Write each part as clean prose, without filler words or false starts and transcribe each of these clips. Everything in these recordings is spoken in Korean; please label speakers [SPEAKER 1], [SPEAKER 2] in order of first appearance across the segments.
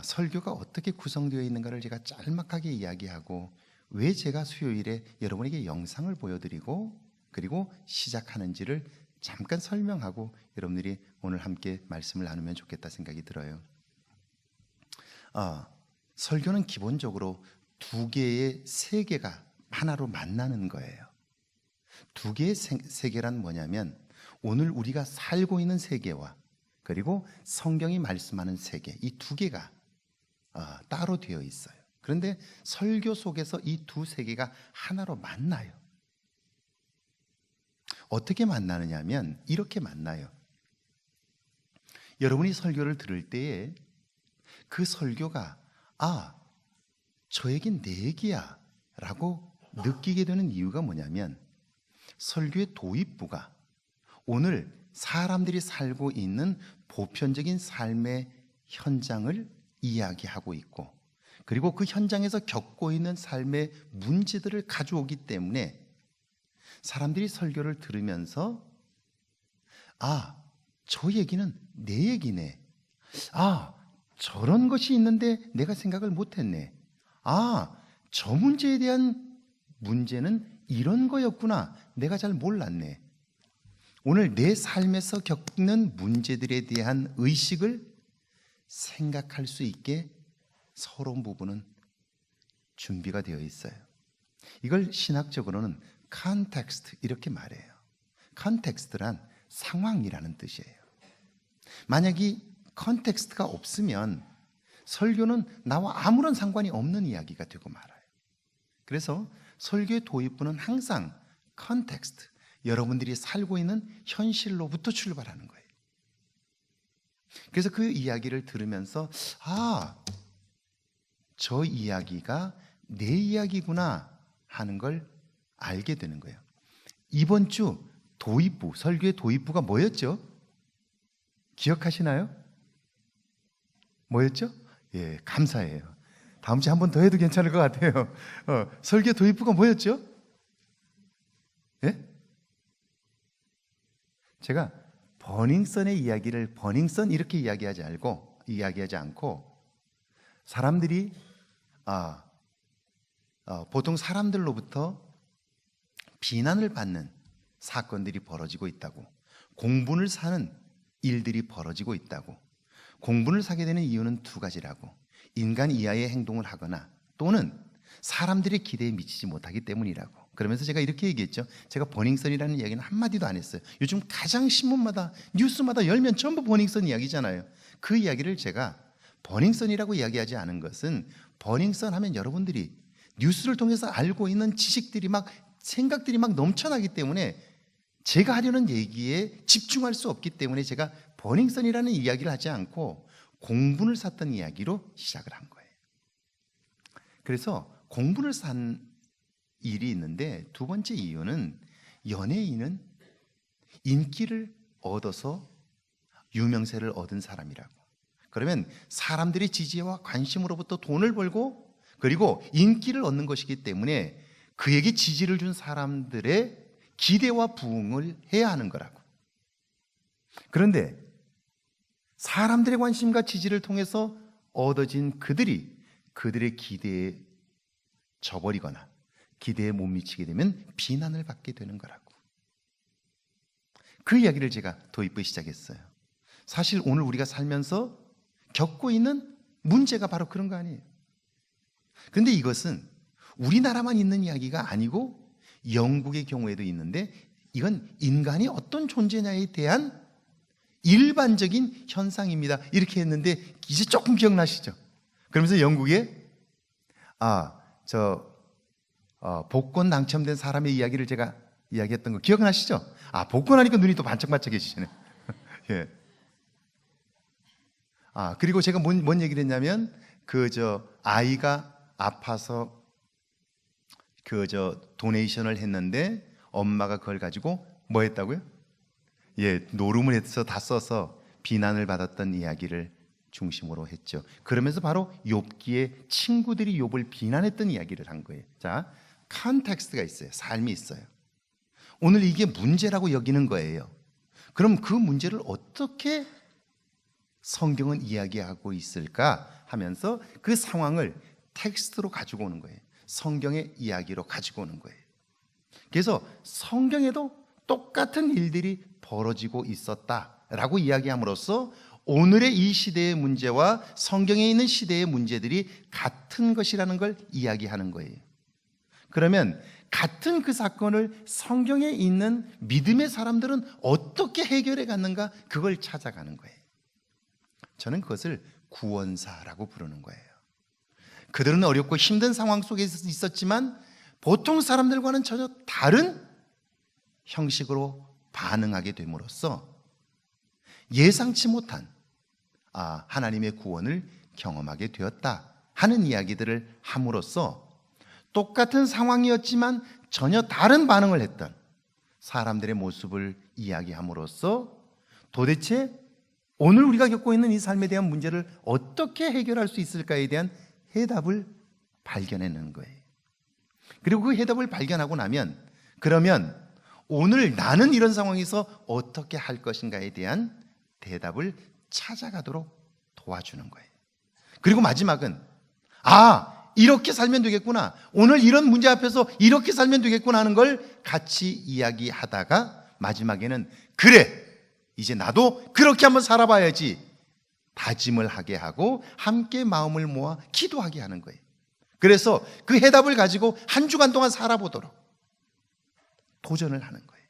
[SPEAKER 1] 설교가 어떻게 구성되어 있는가를 제가 짤막하게 이야기하고 왜 제가 수요일에 여러분에게 영상을 보여드리고 그리고 시작하는지를 잠깐 설명하고 여러분들이 오늘 함께 말씀을 나누면 좋겠다 생각이 들어요. 설교는 기본적으로 두 개의 세계가 하나로 만나는 거예요. 두 개의 세계란 뭐냐면 오늘 우리가 살고 있는 세계와 그리고 성경이 말씀하는 세계, 이 두 개가 따로 되어 있어요. 그런데 설교 속에서 이 두 세계가 하나로 만나요. 어떻게 만나느냐 하면 이렇게 만나요. 여러분이 설교를 들을 때에 그 설교가 저에겐 내 얘기야 라고 느끼게 되는 이유가 뭐냐면 설교의 도입부가 오늘 사람들이 살고 있는 보편적인 삶의 현장을 이야기하고 있고 그리고 그 현장에서 겪고 있는 삶의 문제들을 가져오기 때문에 사람들이 설교를 들으면서 저 얘기는 내 얘기네. 저런 것이 있는데 내가 생각을 못했네. 저 문제에 대한 문제는 이런 거였구나. 내가 잘 몰랐네. 오늘 내 삶에서 겪는 문제들에 대한 의식을 생각할 수 있게 서론 부분은 준비가 되어 있어요. 이걸 신학적으로는 컨텍스트 이렇게 말해요. 컨텍스트란 상황이라는 뜻이에요. 만약 이 컨텍스트가 없으면 설교는 나와 아무런 상관이 없는 이야기가 되고 말아요. 그래서 설교의 도입부는 항상 컨텍스트, 여러분들이 살고 있는 현실로부터 출발하는 거예요. 그래서 그 이야기를 들으면서 저 이야기가 내 이야기구나 하는 걸 알게 되는 거예요. 이번 주 도입부, 설교의 도입부가 뭐였죠? 기억하시나요? 뭐였죠? 예, 감사해요. 다음 주에 한 번 더 해도 괜찮을 것 같아요. 설교 도입부가 뭐였죠? 예? 제가 버닝썬의 이야기를 버닝썬 이렇게 이야기하지 않고 사람들이 보통 사람들로부터 비난을 받는 사건들이 벌어지고 있다고, 공분을 사는 일들이 벌어지고 있다고, 공분을 사게 되는 이유는 두 가지라고, 인간 이하의 행동을 하거나 또는 사람들의 기대에 미치지 못하기 때문이라고. 그러면서 제가 이렇게 얘기했죠. 제가 버닝썬이라는 이야기는 한마디도 안 했어요. 요즘 가장 신문마다 뉴스마다 열면 전부 버닝썬 이야기잖아요. 그 이야기를 제가 버닝썬이라고 이야기하지 않은 것은 버닝썬 하면 여러분들이 뉴스를 통해서 알고 있는 지식들이 생각들이 넘쳐나기 때문에 제가 하려는 얘기에 집중할 수 없기 때문에 제가 버닝썬이라는 이야기를 하지 않고 공분을 샀던 이야기로 시작을 한 거예요. 그래서 공분을 산 일이 있는데 두 번째 이유는 연예인은 인기를 얻어서 유명세를 얻은 사람이라고. 그러면 사람들의 지지와 관심으로부터 돈을 벌고 그리고 인기를 얻는 것이기 때문에 그에게 지지를 준 사람들의 기대와 부응을 해야 하는 거라고. 그런데 사람들의 관심과 지지를 통해서 얻어진 그들의 기대에 져버리거나 기대에 못 미치게 되면 비난을 받게 되는 거라고. 그 이야기를 제가 도입부에 시작했어요. 사실 오늘 우리가 살면서 겪고 있는 문제가 바로 그런 거 아니에요. 그런데 이것은 우리나라만 있는 이야기가 아니고 영국의 경우에도 있는데 이건 인간이 어떤 존재냐에 대한 일반적인 현상입니다. 이렇게 했는데 이제 조금 기억나시죠? 그러면서 영국에 복권 당첨된 사람의 이야기를 제가 이야기했던 거 기억나시죠? 복권하니까 눈이 또 반짝반짝해지시네. 예. 그리고 제가 뭔 얘기를 했냐면 아이가 아파서 도네이션을 했는데 엄마가 그걸 가지고 뭐 했다고요? 예, 노름을 해서 다 써서 비난을 받았던 이야기를 중심으로 했죠. 그러면서 바로 욥기의 친구들이 욥을 비난했던 이야기를 한 거예요. 자, 컨텍스트가 있어요. 삶이 있어요. 오늘 이게 문제라고 여기는 거예요. 그럼 그 문제를 어떻게 성경은 이야기하고 있을까 하면서 그 상황을 텍스트로 가지고 오는 거예요. 성경의 이야기로 가지고 오는 거예요. 그래서 성경에도 똑같은 일들이 벌어지고 있었다라고 이야기함으로써 오늘의 이 시대의 문제와 성경에 있는 시대의 문제들이 같은 것이라는 걸 이야기하는 거예요. 그러면 같은 그 사건을 성경에 있는 믿음의 사람들은 어떻게 해결해 갔는가, 그걸 찾아가는 거예요. 저는 그것을 구원사라고 부르는 거예요. 그들은 어렵고 힘든 상황 속에 있었지만 보통 사람들과는 전혀 다른 형식으로 반응하게 됨으로써 예상치 못한 하나님의 구원을 경험하게 되었다 하는 이야기들을 함으로써 똑같은 상황이었지만 전혀 다른 반응을 했던 사람들의 모습을 이야기함으로써 도대체 오늘 우리가 겪고 있는 이 삶에 대한 문제를 어떻게 해결할 수 있을까에 대한 해답을 발견해내는 거예요. 그리고 그 해답을 발견하고 나면 그러면 오늘 나는 이런 상황에서 어떻게 할 것인가에 대한 대답을 찾아가도록 도와주는 거예요. 그리고 마지막은 이렇게 살면 되겠구나, 오늘 이런 문제 앞에서 이렇게 살면 되겠구나 하는 걸 같이 이야기하다가 마지막에는 그래, 이제 나도 그렇게 한번 살아봐야지 다짐을 하게 하고 함께 마음을 모아 기도하게 하는 거예요. 그래서 그 해답을 가지고 한 주간 동안 살아보도록 도전을 하는 거예요.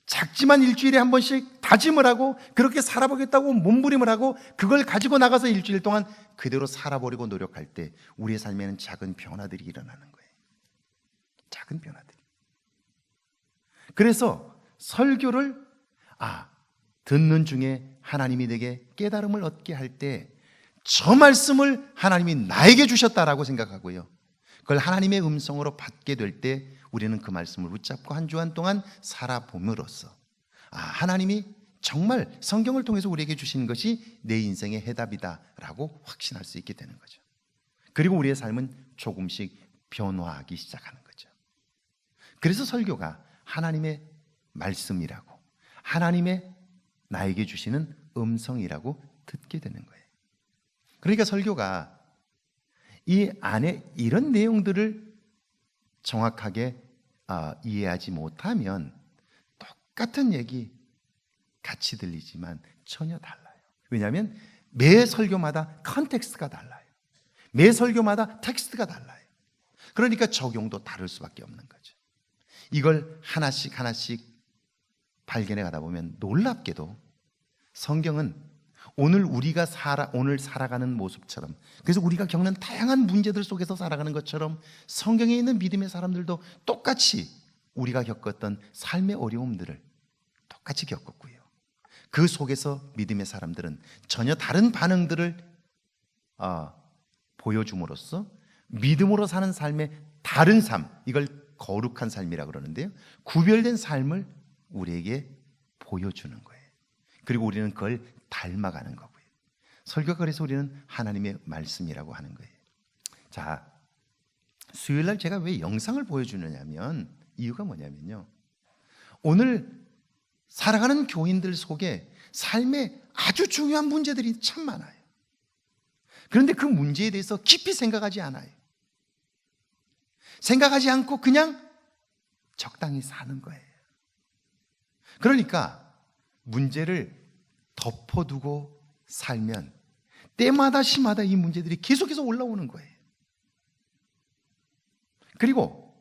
[SPEAKER 1] 작지만 일주일에 한 번씩 다짐을 하고 그렇게 살아보겠다고 몸부림을 하고 그걸 가지고 나가서 일주일 동안 그대로 살아보려고 노력할 때 우리의 삶에는 작은 변화들이 일어나는 거예요. 작은 변화들이. 그래서 설교를 듣는 중에 하나님이 내게 깨달음을 얻게 할 때 저 말씀을 하나님이 나에게 주셨다라고 생각하고요, 그걸 하나님의 음성으로 받게 될 때 우리는 그 말씀을 붙잡고 한 주간 동안 살아봄으로써 하나님이 정말 성경을 통해서 우리에게 주신 것이 내 인생의 해답이다라고 확신할 수 있게 되는 거죠. 그리고 우리의 삶은 조금씩 변화하기 시작하는 거죠. 그래서 설교가 하나님의 말씀이라고, 하나님의 나에게 주시는 음성이라고 듣게 되는 거예요. 그러니까 설교가 이 안에 이런 내용들을 정확하게 이해하지 못하면 똑같은 얘기 같이 들리지만 전혀 달라요. 왜냐하면 매 설교마다 컨텍스트가 달라요. 매 설교마다 텍스트가 달라요. 그러니까 적용도 다를 수밖에 없는 거죠. 이걸 하나씩 하나씩 발견해 가다 보면 놀랍게도 성경은 오늘 우리가 오늘 살아가는 모습처럼, 그래서 우리가 겪는 다양한 문제들 속에서 살아가는 것처럼 성경에 있는 믿음의 사람들도 똑같이 우리가 겪었던 삶의 어려움들을 똑같이 겪었고요, 그 속에서 믿음의 사람들은 전혀 다른 반응들을 보여줌으로써 믿음으로 사는 삶의 다른 삶, 이걸 거룩한 삶이라고 그러는데요, 구별된 삶을 우리에게 보여주는 거예요. 그리고 우리는 그걸 닮아가는 거고요. 설교가 그래서 우리는 하나님의 말씀이라고 하는 거예요. 자, 수요일날 제가 왜 영상을 보여주느냐면 이유가 뭐냐면요, 오늘 살아가는 교인들 속에 삶에 아주 중요한 문제들이 참 많아요. 그런데 그 문제에 대해서 깊이 생각하지 않아요. 생각하지 않고 그냥 적당히 사는 거예요. 그러니까 문제를 덮어두고 살면 때마다 시마다 이 문제들이 계속해서 올라오는 거예요. 그리고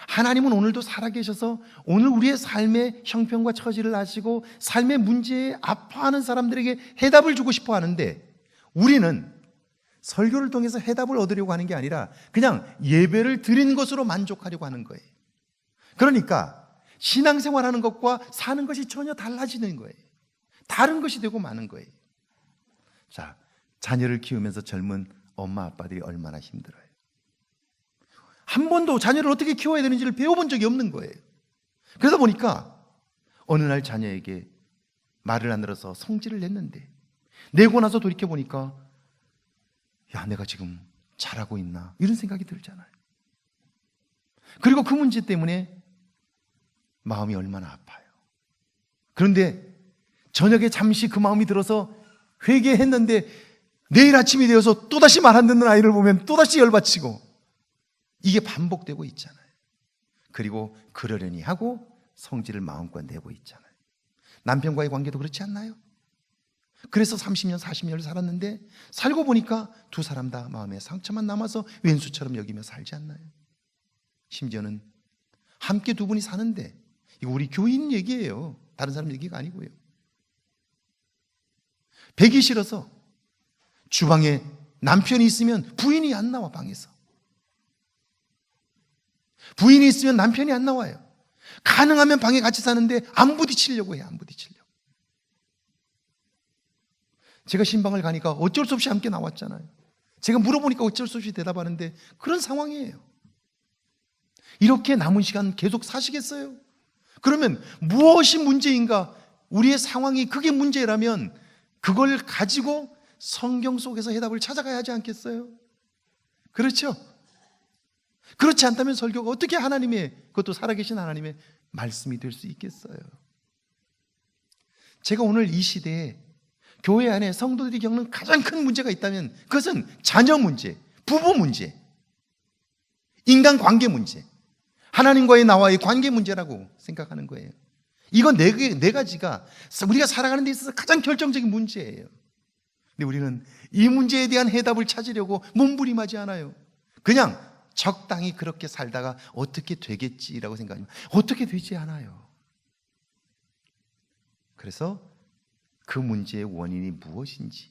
[SPEAKER 1] 하나님은 오늘도 살아계셔서 오늘 우리의 삶의 형편과 처지를 아시고 삶의 문제에 아파하는 사람들에게 해답을 주고 싶어 하는데, 우리는 설교를 통해서 해답을 얻으려고 하는 게 아니라 그냥 예배를 드린 것으로 만족하려고 하는 거예요. 그러니까 신앙생활하는 것과 사는 것이 전혀 달라지는 거예요. 다른 것이 되고 마는 거예요. 자, 자녀를 키우면서 젊은 엄마 아빠들이 얼마나 힘들어요. 한 번도 자녀를 어떻게 키워야 되는지를 배워본 적이 없는 거예요. 그러다 보니까 어느 날 자녀에게 말을 안 들어서 성질을 냈는데, 내고 나서 돌이켜보니까 야, 내가 지금 잘하고 있나, 이런 생각이 들잖아요. 그리고 그 문제 때문에 마음이 얼마나 아파요. 그런데 저녁에 잠시 그 마음이 들어서 회개했는데 내일 아침이 되어서 또다시 말 안 듣는 아이를 보면 또다시 열받치고, 이게 반복되고 있잖아요. 그리고 그러려니 하고 성질을 마음껏 내고 있잖아요. 남편과의 관계도 그렇지 않나요? 그래서 30년 40년을 살았는데 살고 보니까 두 사람 다 마음에 상처만 남아서 왼수처럼 여기며 살지 않나요? 심지어는 함께 두 분이 사는데, 이거 우리 교인 얘기예요. 다른 사람 얘기가 아니고요. 배기 싫어서 주방에 남편이 있으면 부인이 안 나와, 방에서. 부인이 있으면 남편이 안 나와요. 가능하면 방에 같이 사는데 안 부딪히려고 해요. 안 부딪히려고. 제가 신방을 가니까 어쩔 수 없이 함께 나왔잖아요. 제가 물어보니까 어쩔 수 없이 대답하는데 그런 상황이에요. 이렇게 남은 시간 계속 사시겠어요? 그러면 무엇이 문제인가? 우리의 상황이 그게 문제라면 그걸 가지고 성경 속에서 해답을 찾아가야 하지 않겠어요? 그렇죠? 그렇지 않다면 설교가 어떻게 하나님의, 그것도 살아계신 하나님의 말씀이 될 수 있겠어요? 제가 오늘 이 시대에 교회 안에 성도들이 겪는 가장 큰 문제가 있다면 그것은 자녀 문제, 부부 문제, 인간관계 문제, 하나님과의 나와의 관계 문제라고 생각하는 거예요. 이건 네 가지가 우리가 살아가는 데 있어서 가장 결정적인 문제예요. 근데 우리는 이 문제에 대한 해답을 찾으려고 몸부림하지 않아요. 그냥 적당히 그렇게 살다가 어떻게 되겠지라고 생각하면 어떻게 되지 않아요. 그래서 그 문제의 원인이 무엇인지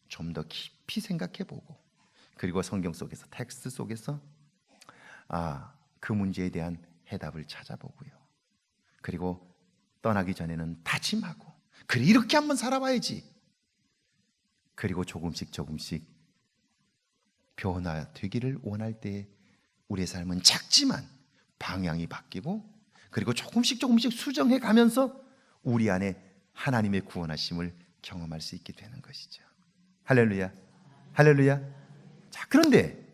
[SPEAKER 1] 좀 더 깊이 생각해보고, 그리고 성경 속에서, 텍스트 속에서 그 문제에 대한 해답을 찾아보고요. 그리고 떠나기 전에는 다짐하고, 그래 이렇게 한번 살아봐야지. 그리고 조금씩 변화되기를 원할 때 우리의 삶은 작지만 방향이 바뀌고, 그리고 조금씩 수정해 가면서 우리 안에 하나님의 구원하심을 경험할 수 있게 되는 것이죠. 할렐루야, 할렐루야. 자, 그런데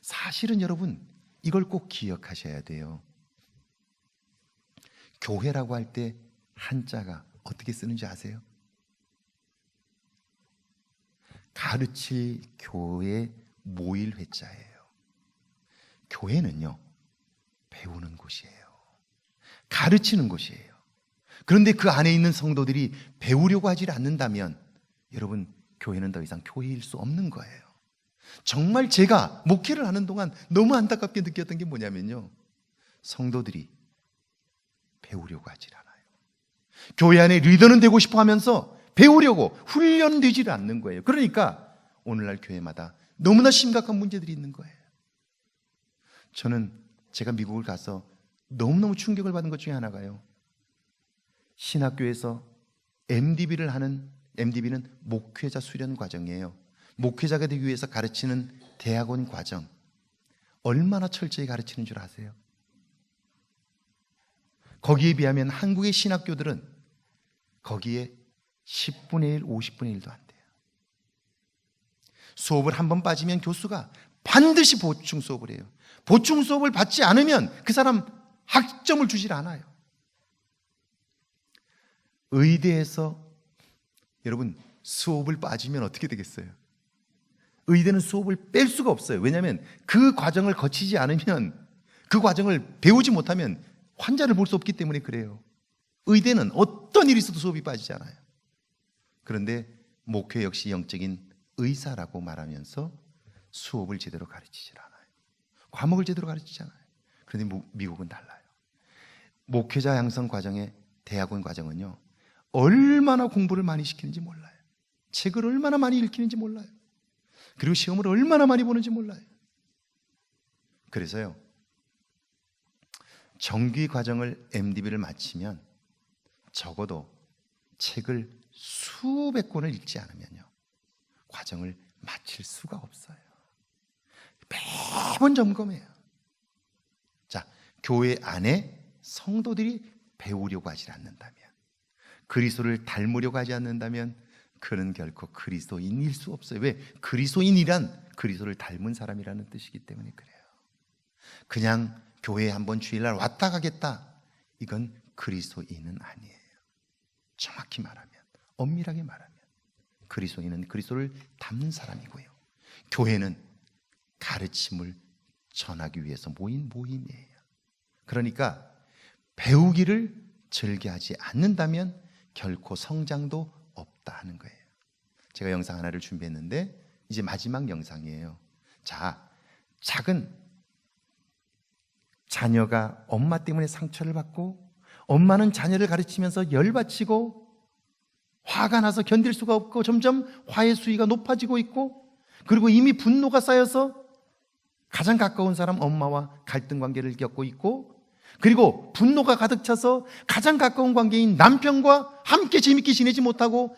[SPEAKER 1] 사실은 여러분, 이걸 꼭 기억하셔야 돼요. 교회라고 할 때 한자가 어떻게 쓰는지 아세요? 가르칠 교회 모일 회자예요. 교회는요, 배우는 곳이에요. 가르치는 곳이에요. 그런데 그 안에 있는 성도들이 배우려고 하지 않는다면 여러분, 교회는 더 이상 교회일 수 없는 거예요. 정말 제가 목회를 하는 동안 너무 안타깝게 느꼈던 게 뭐냐면요, 성도들이 배우려고 하지 않아요. 교회 안에 리더는 되고 싶어 하면서 배우려고 훈련되지를 않는 거예요. 그러니까 오늘날 교회마다 너무나 심각한 문제들이 있는 거예요. 저는 제가 미국을 가서 너무너무 충격을 받은 것 중에 하나가요, 신학교에서 MDB는 목회자 수련 과정이에요. 목회자가 되기 위해서 가르치는 대학원 과정, 얼마나 철저히 가르치는 줄 아세요? 거기에 비하면 한국의 신학교들은 거기에 10분의 1, 50분의 1도 안 돼요. 수업을 한 번 빠지면 교수가 반드시 보충 수업을 해요. 보충 수업을 받지 않으면 그 사람 학점을 주질 않아요. 의대에서 여러분 수업을 빠지면 어떻게 되겠어요? 의대는 수업을 뺄 수가 없어요. 왜냐하면 그 과정을 거치지 않으면, 그 과정을 배우지 못하면 환자를 볼 수 없기 때문에 그래요. 의대는 어떤 일이 있어도 수업이 빠지잖아요. 그런데 목회 역시 영적인 의사라고 말하면서 수업을 제대로 가르치질 않아요. 과목을 제대로 가르치잖아요. 그런데 미국은 달라요. 목회자 양성 과정의 대학원 과정은요, 얼마나 공부를 많이 시키는지 몰라요. 책을 얼마나 많이 읽히는지 몰라요. 그리고 시험을 얼마나 많이 보는지 몰라요. 그래서요, 정규 과정을 MDB를 마치면 적어도 책을 수백 권을 읽지 않으면요, 과정을 마칠 수가 없어요. 매번 점검해요. 자, 교회 안에 성도들이 배우려고 하지 않는다면, 그리스도를 닮으려고 하지 않는다면 그는 결코 그리스도인일 수 없어요. 왜? 그리스도인이란 그리스도를 닮은 사람이라는 뜻이기 때문에 그래요. 그냥 교회에 한번 주일날 왔다 가겠다, 이건 그리스도인은 아니에요. 정확히 말하면, 엄밀하게 말하면. 그리스도인은 그리스도를 닮는 사람이고요. 교회는 가르침을 전하기 위해서 모인 모임이에요. 그러니까 배우기를 즐겨하지 않는다면 결코 성장도 없다 하는 거예요. 제가 영상 하나를 준비했는데 이제 마지막 영상이에요. 자, 작은 자녀가 엄마 때문에 상처를 받고 엄마는 자녀를 가르치면서 열받치고 화가 나서 견딜 수가 없고 점점 화의 수위가 높아지고 있고, 그리고 이미 분노가 쌓여서 가장 가까운 사람 엄마와 갈등 관계를 겪고 있고, 그리고 분노가 가득 차서 가장 가까운 관계인 남편과 함께 재밌게 지내지 못하고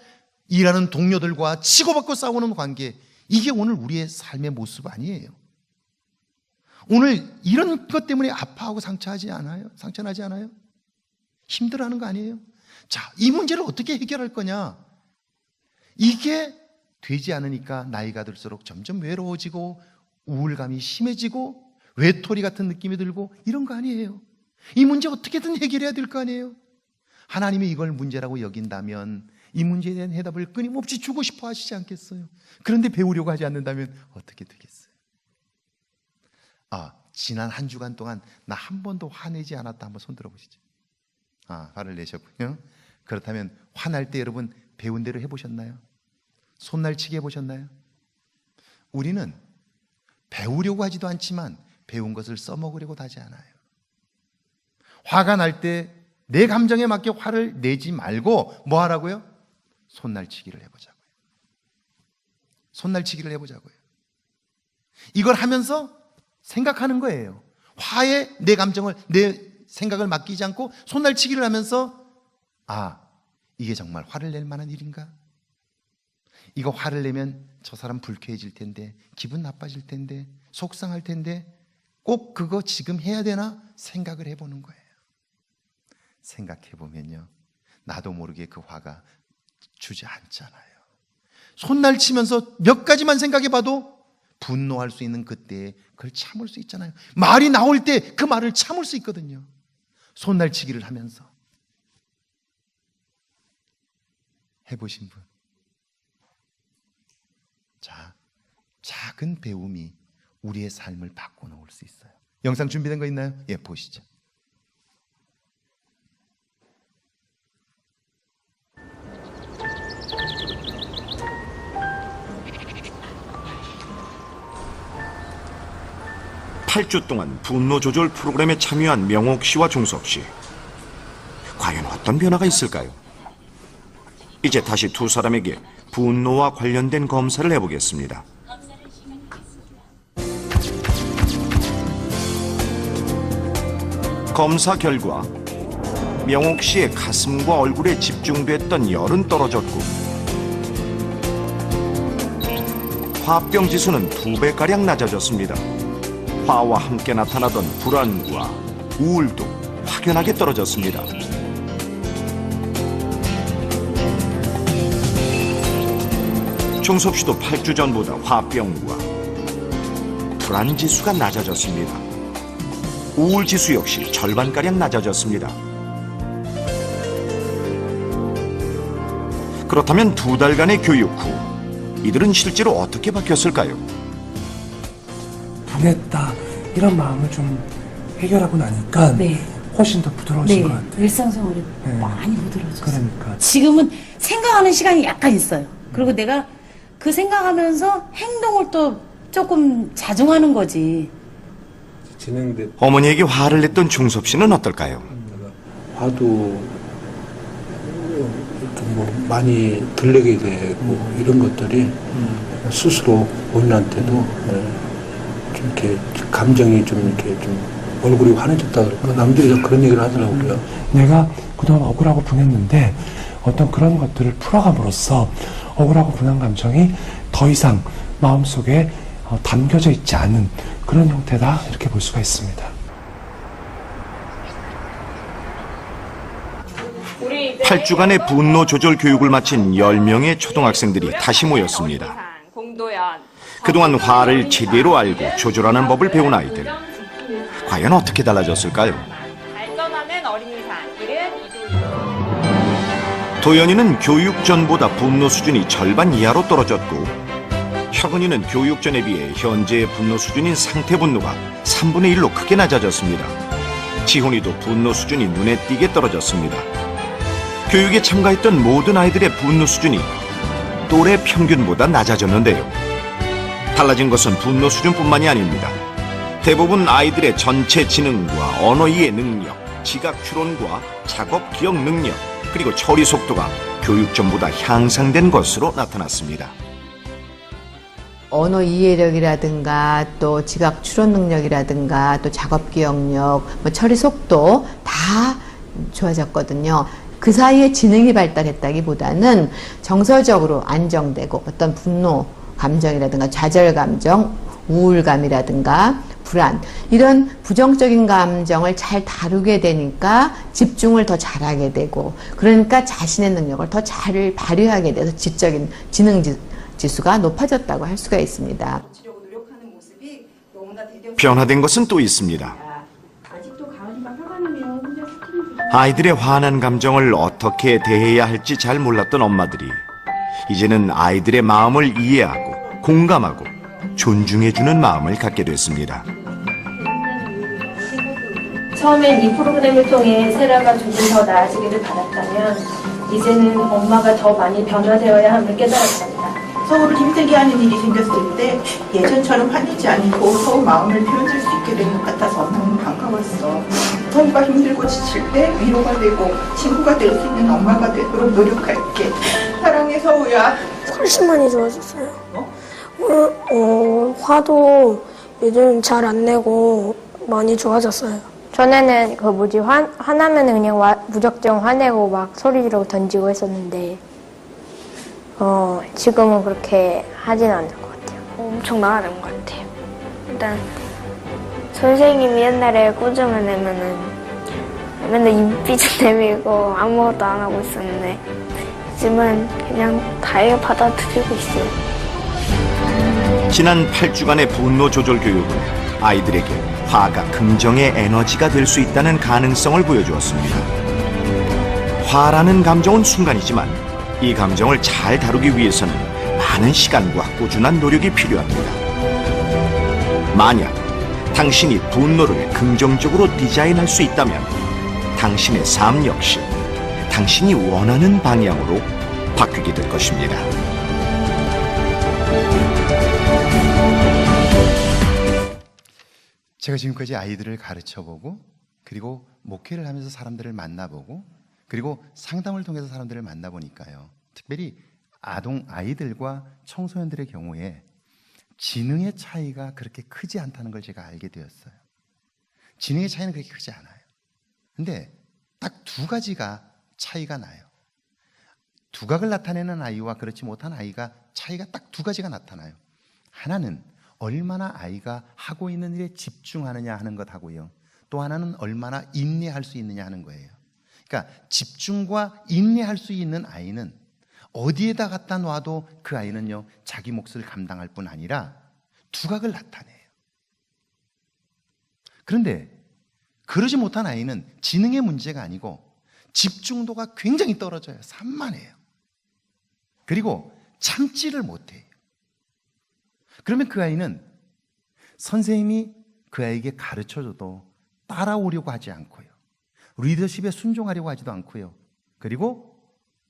[SPEAKER 1] 일하는 동료들과 치고받고 싸우는 관계, 이게 오늘 우리의 삶의 모습 아니에요. 오늘 이런 것 때문에 아파하고 상처나지 않아요? 힘들어하는 거 아니에요? 자, 이 문제를 어떻게 해결할 거냐? 이게 되지 않으니까 나이가 들수록 점점 외로워지고 우울감이 심해지고 외톨이 같은 느낌이 들고 이런 거 아니에요. 이 문제 어떻게든 해결해야 될 거 아니에요. 하나님이 이걸 문제라고 여긴다면 이 문제에 대한 해답을 끊임없이 주고 싶어 하시지 않겠어요? 그런데 배우려고 하지 않는다면 어떻게 되겠어요? 지난 한 주간 동안 나 한 번도 화내지 않았다, 한번 손 들어보시죠. 화를 내셨군요. 그렇다면 화날 때 여러분 배운 대로 해보셨나요? 손날치기 해보셨나요? 우리는 배우려고 하지도 않지만 배운 것을 써먹으려고도 하지 않아요. 화가 날 때 내 감정에 맞게 화를 내지 말고 뭐 하라고요? 손날치기를 해보자고요. 손날치기를 해보자고요. 이걸 하면서 생각하는 거예요. 화에 내 감정을, 내 생각을 맡기지 않고 손날치기를 하면서 이게 정말 화를 낼 만한 일인가? 이거 화를 내면 저 사람 불쾌해질 텐데, 기분 나빠질 텐데, 속상할 텐데 꼭 그거 지금 해야 되나 생각을 해보는 거예요. 생각해보면요, 나도 모르게 그 화가 주저앉잖아요. 손날치면서 몇 가지만 생각해봐도 분노할 수 있는 그때에 그걸 참을 수 있잖아요. 말이 나올 때 그 말을 참을 수 있거든요. 손날치기를 하면서. 해보신 분? 자, 작은 배움이 우리의 삶을 바꿔놓을 수 있어요. 영상 준비된 거 있나요? 예, 보시죠.
[SPEAKER 2] 팔 주 동안 분노 조절 프로그램에 참여한 명옥 씨와 종섭 씨. 과연 어떤 변화가 있을까요? 이제 다시 두 사람에게 분노와 관련된 검사를 해보겠습니다. 검사 결과 명옥 씨의 가슴과 얼굴에 집중됐던 열은 떨어졌고 화병 지수는 2배가량 낮아졌습니다. 화와 함께 나타나던 불안과 우울도 확연하게 떨어졌습니다. 종섭 씨도 8주 전보다 화병과 불안 지수가 낮아졌습니다. 우울 지수 역시 절반가량 낮아졌습니다. 그렇다면 2달간의 교육 후 이들은 실제로 어떻게 바뀌었을까요?
[SPEAKER 3] 보냈다 이런 마음을 좀 해결하고 나니까 훨씬 더 부드러워진 것 같아요.
[SPEAKER 4] 일상생활이 많이 부드러워졌어요.
[SPEAKER 3] 그러니까
[SPEAKER 4] 지금은 생각하는 시간이 약간 있어요. 그리고 내가 그 생각하면서 행동을 또 조금 자중하는 거지.
[SPEAKER 3] 진행된
[SPEAKER 2] 어머니에게 화를 냈던 종섭 씨는 어떨까요?
[SPEAKER 5] 화도 좀 뭐 많이 들리게 되고 이런 것들이 스스로 본인한테도 좀 이렇게 감정이 좀 이렇게 좀 얼굴이 환해졌다 그럴까, 남들이 그런 얘기를 하더라고요.
[SPEAKER 3] 내가 그동안 억울하고 분했는데 어떤 그런 것들을 풀어감으로써 억울하고 분한 감정이 더 이상 마음속에 담겨져 있지 않은 그런 형태다, 이렇게 볼 수가 있습니다.
[SPEAKER 2] 8주간의 분노 조절 교육을 마친 10명의 초등학생들이 다시 모였습니다. 그동안 화를 제대로 알고 조절하는 법을 배운 아이들. 과연 어떻게 달라졌을까요?
[SPEAKER 6] 발전하는 어린이상 이른
[SPEAKER 2] 도연이는 교육 전보다 분노 수준이 절반 이하로 떨어졌고, 혁은이는 교육 전에 비해 현재의 분노 수준인 상태 분노가 3분의 1로 크게 낮아졌습니다. 지훈이도 분노 수준이 눈에 띄게 떨어졌습니다. 교육에 참가했던 모든 아이들의 분노 수준이 또래 평균보다 낮아졌는데요. 달라진 것은 분노 수준뿐만이 아닙니다. 대부분 아이들의 전체 지능과 언어 이해 능력, 지각 추론과 작업 기억 능력, 그리고 처리 속도가 교육 전보다 향상된 것으로 나타났습니다.
[SPEAKER 6] 언어 이해력이라든가 또 지각 추론 능력이라든가 또 작업 기억력, 처리 속도 다 좋아졌거든요. 그 사이에 지능이 발달했다기보다는 정서적으로 안정되고 어떤 분노 감정이라든가 좌절 감정, 우울감이라든가 불안, 이런 부정적인 감정을 잘 다루게 되니까 집중을 더 잘하게 되고, 그러니까 자신의 능력을 더 잘 발휘하게 돼서 지적인 지능 지수가 높아졌다고 할 수가 있습니다.
[SPEAKER 2] 변화된 것은 또 있습니다. 아이들의 화난 감정을 어떻게 대해야 할지 잘 몰랐던 엄마들이 이제는 아이들의 마음을 이해하고 공감하고 존중해주는 마음을 갖게 됐습니다.
[SPEAKER 7] 처음엔 이 프로그램을 통해 세라가 조금 더 나아지기를 바랐다면 이제는 엄마가 더 많이 변화되어야 함을 깨달았답니다.
[SPEAKER 8] 서로를 힘들게 하는 일이 생겼을 때 예전처럼 화내지 않고 서로 마음을 표현할 수 있게 된 것 같아서 너무 반가웠어. 서로가 힘들고 지칠 때 위로가 되고 친구가 될 수 있는 엄마가 되도록 노력할게. 사랑해 서우야.
[SPEAKER 9] 훨씬 많이 좋아졌어요. 화도 요즘 잘 안 내고 많이 좋아졌어요.
[SPEAKER 10] 전에는 화나면 그냥 무작정 화내고 막 소리 지르고 던지고 했었는데 지금은 그렇게 하진 않는 것 같아요.
[SPEAKER 9] 엄청 나아진 것 같아요. 일단 선생님이 옛날에 꾸중을 내면은 맨날 입비좀 내밀고 아무것도 안 하고 있었는데 지금은 그냥 다 받아들이고 있어요.
[SPEAKER 2] 지난 8주간의 분노 조절 교육은 아이들에게 화가 긍정의 에너지가 될 수 있다는 가능성을 보여주었습니다. 화라는 감정은 순간이지만 이 감정을 잘 다루기 위해서는 많은 시간과 꾸준한 노력이 필요합니다. 만약 당신이 분노를 긍정적으로 디자인할 수 있다면 당신의 삶 역시 당신이 원하는 방향으로 바뀌게 될 것입니다.
[SPEAKER 1] 제가 지금까지 아이들을 가르쳐보고, 그리고 목회를 하면서 사람들을 만나보고, 그리고 상담을 통해서 사람들을 만나보니까요, 특별히 아이들과 청소년들의 경우에 지능의 차이가 그렇게 크지 않다는 걸 제가 알게 되었어요. 지능의 차이는 그렇게 크지 않아요. 근데 딱 두 가지가 차이가 나요. 두각을 나타내는 아이와 그렇지 못한 아이가 차이가 딱 두 가지가 나타나요. 하나는 얼마나 아이가 하고 있는 일에 집중하느냐 하는 것하고요, 또 하나는 얼마나 인내할 수 있느냐 하는 거예요. 그러니까 집중과 인내할 수 있는 아이는 어디에다 갖다 놔도 그 아이는요, 자기 몫을 감당할 뿐 아니라 두각을 나타내요. 그런데 그러지 못한 아이는 지능의 문제가 아니고 집중도가 굉장히 떨어져요. 산만해요. 그리고 참지를 못해요. 그러면 그 아이는 선생님이 그 아이에게 가르쳐줘도 따라오려고 하지 않고요, 리더십에 순종하려고 하지도 않고요, 그리고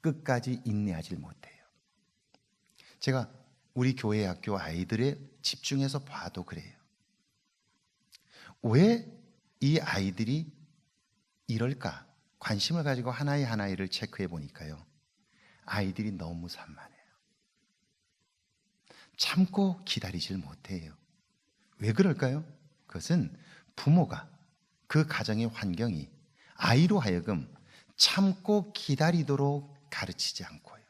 [SPEAKER 1] 끝까지 인내하지 못해요. 제가 우리 교회 학교 아이들의 집중해서 봐도 그래요. 왜 이 아이들이 이럴까? 관심을 가지고 하나의 하나를 체크해 보니까요, 아이들이 너무 산만해요. 참고 기다리질 못해요. 왜 그럴까요? 그것은 부모가, 그 가정의 환경이 아이로 하여금 참고 기다리도록 가르치지 않고요,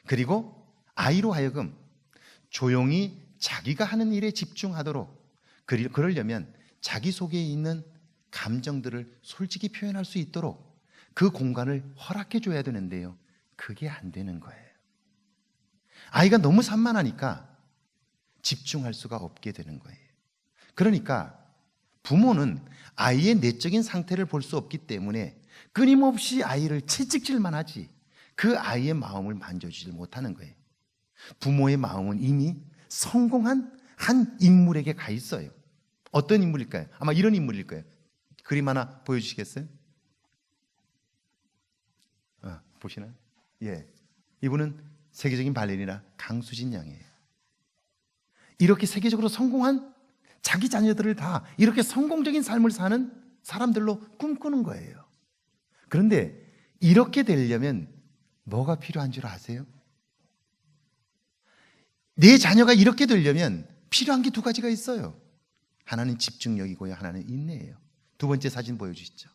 [SPEAKER 1] 그리고 아이로 하여금 조용히 자기가 하는 일에 집중하도록, 그러려면 자기 속에 있는 감정들을 솔직히 표현할 수 있도록 그 공간을 허락해 줘야 되는데요, 그게 안 되는 거예요. 아이가 너무 산만하니까 집중할 수가 없게 되는 거예요. 그러니까 부모는 아이의 내적인 상태를 볼 수 없기 때문에 끊임없이 아이를 채찍질만 하지 그 아이의 마음을 만져주지 못하는 거예요. 부모의 마음은 이미 성공한 한 인물에게 가 있어요. 어떤 인물일까요? 아마 이런 인물일 거예요. 그림 하나 보여주시겠어요? 보시나요? 예, 이분은 세계적인 발레리나 강수진 양이에요. 이렇게 세계적으로 성공한 자기 자녀들을 다 이렇게 성공적인 삶을 사는 사람들로 꿈꾸는 거예요. 그런데 이렇게 되려면 뭐가 필요한 줄 아세요? 내 자녀가 이렇게 되려면 필요한 게 두 가지가 있어요. 하나는 집중력이고요, 하나는 인내예요. 두 번째 사진 보여주시죠.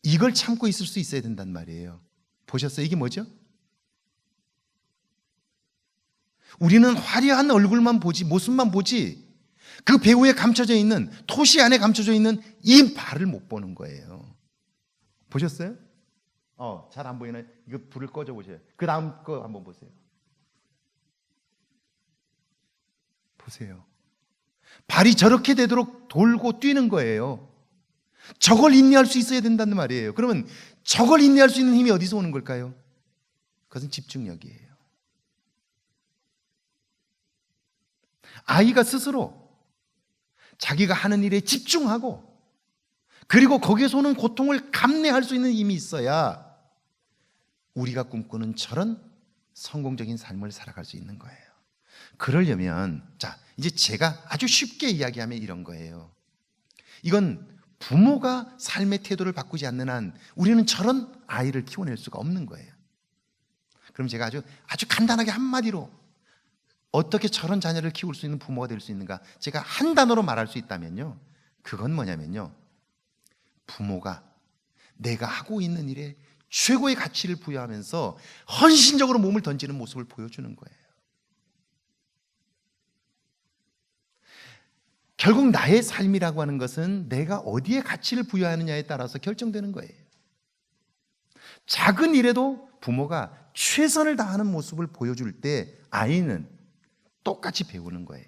[SPEAKER 1] 이걸 참고 있을 수 있어야 된단 말이에요. 보셨어요? 이게 뭐죠? 우리는 화려한 얼굴만 보지, 모습만 보지, 그 배우에 감춰져 있는, 토시 안에 감춰져 있는 이 발을 못 보는 거예요. 보셨어요? 잘 안 보이나요? 이거 불을 꺼져 보세요. 그 다음 거 한번 보세요. 보세요. 발이 저렇게 되도록 돌고 뛰는 거예요. 저걸 인내할 수 있어야 된다는 말이에요. 그러면 저걸 인내할 수 있는 힘이 어디서 오는 걸까요? 그것은 집중력이에요. 아이가 스스로 자기가 하는 일에 집중하고 그리고 거기에서 오는 고통을 감내할 수 있는 힘이 있어야 우리가 꿈꾸는 저런 성공적인 삶을 살아갈 수 있는 거예요. 그러려면 자, 이제 제가 아주 쉽게 이야기하면 이런 거예요. 이건 부모가 삶의 태도를 바꾸지 않는 한 우리는 저런 아이를 키워낼 수가 없는 거예요. 그럼 제가 아주 간단하게 한마디로 어떻게 저런 자녀를 키울 수 있는 부모가 될 수 있는가, 제가 한 단어로 말할 수 있다면요, 그건 뭐냐면요, 부모가 내가 하고 있는 일에 최고의 가치를 부여하면서 헌신적으로 몸을 던지는 모습을 보여주는 거예요. 결국 나의 삶이라고 하는 것은 내가 어디에 가치를 부여하느냐에 따라서 결정되는 거예요. 작은 일에도 부모가 최선을 다하는 모습을 보여줄 때 아이는 똑같이 배우는 거예요.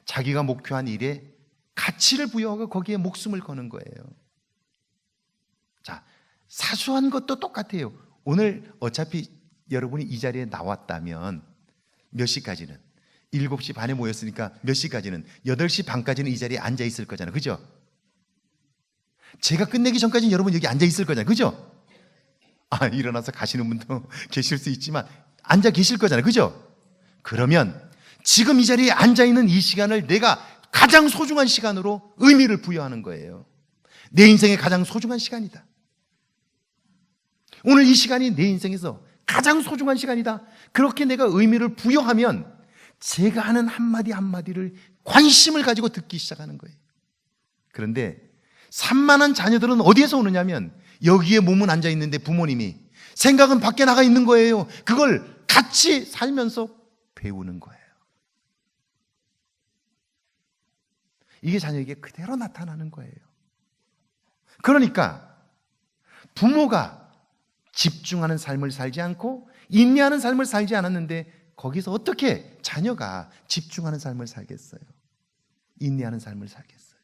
[SPEAKER 1] 자기가 목표한 일에 가치를 부여하고 거기에 목숨을 거는 거예요. 자, 사소한 것도 똑같아요. 오늘 어차피 여러분이 이 자리에 나왔다면 몇 시까지는? 7시 반에 모였으니까 몇 시까지는? 8시 반까지는 이 자리에 앉아 있을 거잖아요. 그죠? 제가 끝내기 전까지는 여러분 여기 앉아 있을 거잖아요. 그죠? 일어나서 가시는 분도 계실 수 있지만 앉아 계실 거잖아요. 그죠? 그러면 지금 이 자리에 앉아 있는 이 시간을 내가 가장 소중한 시간으로 의미를 부여하는 거예요. 내 인생의 가장 소중한 시간이다. 오늘 이 시간이 내 인생에서 가장 소중한 시간이다. 그렇게 내가 의미를 부여하면 제가 하는 한마디 한마디를 관심을 가지고 듣기 시작하는 거예요. 그런데 산만한 자녀들은 어디에서 오느냐면 여기에 몸은 앉아 있는데 부모님이 생각은 밖에 나가 있는 거예요. 그걸 같이 살면서 배우는 거예요. 이게 자녀에게 그대로 나타나는 거예요. 그러니까 부모가 집중하는 삶을 살지 않고 인내하는 삶을 살지 않았는데 거기서 어떻게 자녀가 집중하는 삶을 살겠어요? 인내하는 삶을 살겠어요?